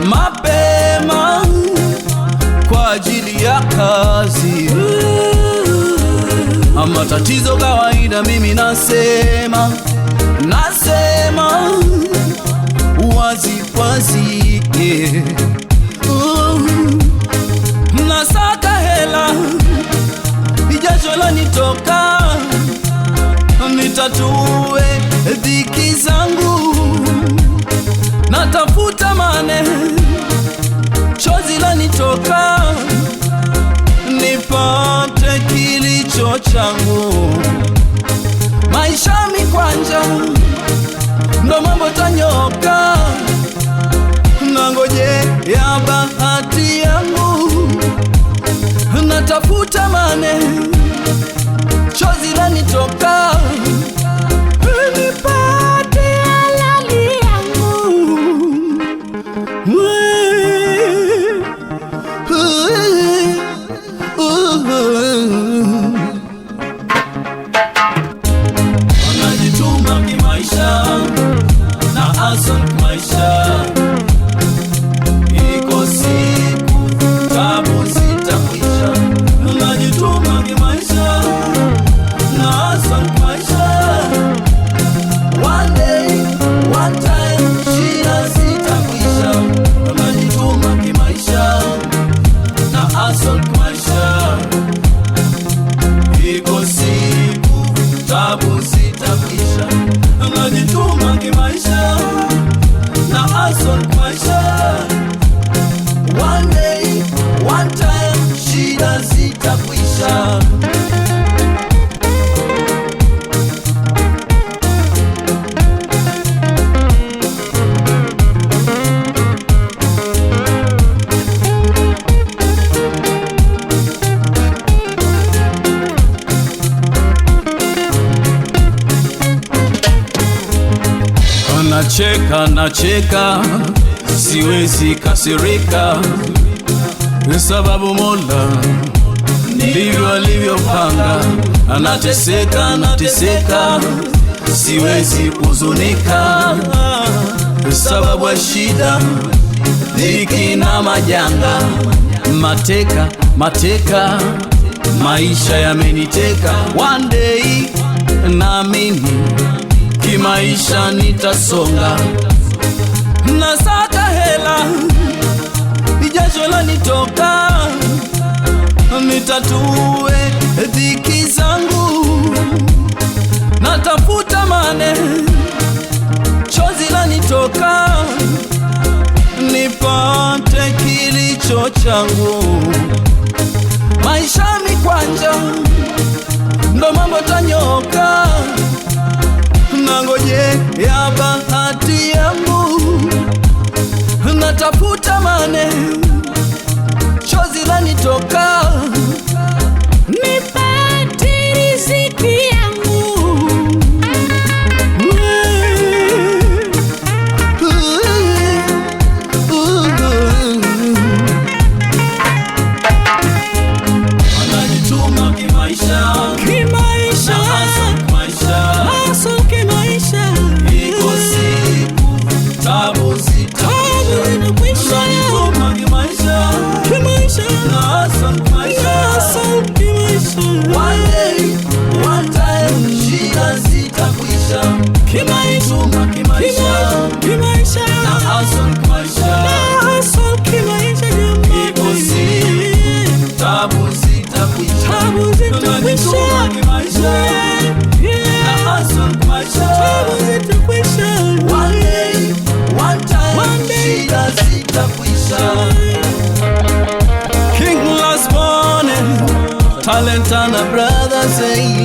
mapema kwa ajili ya kazi. Matatizo kawaida, mimi nasema wazi wazi, yeah. Nasaka hela, jasho lanitoka, nitatue dhiki zangu. Natafuta mane, chozi lanitoka, nipate kilicho changu. Maisha mikwanja, ndo mambo tanyoka, nangoje ya bahati yangu. Natafuta mane, chozi lanitoka, nipate halali yangu. Najituma kimaisha na hustle kimaisha, iko siku tabu zitakwisha. Najituma kimaisha na hustle kimaisha, one day, one time, shida zitakwisha. Najituma kimaisha na hustle kimaisha, iko siku tabu zitakwisha. Najituma kimaisha na hustle kimaisha, one day, one time, shida zitakwisha. Nacheka, siwezi kasirika, sababu Mola ndivyo alivyopanga. Nateseka, siwezi kuzunika, sababu ya shida, dhiki na majanga. Mateka, maisha yameniteka. One day, naamini kimaisha nitasonga. Nasaka hela, jasho lanitoka, nitatue dhiki zangu. Natafuta mane, chozi lanitoka, nipate kilicho changu. Maisha mikwanja, ndo mambo tanyoka, nangoje ya bahati yangu. Natafuta mane, chozi lanitoka, nipate riziki yangu. Najituma kimaisha, hustle kimaisha, iko siku tabu zitakwisha. Najituma kimaisha na hustle kimaisha, one day, one time, shida zitakwisha. Najituma kimaisha na hustle kimaisha, iko siku tabu zitakwisha. Najituma kimaisha na hustle kimaisha, one day, one time, shida zitakwisha. King Last Born, Talent and a brother say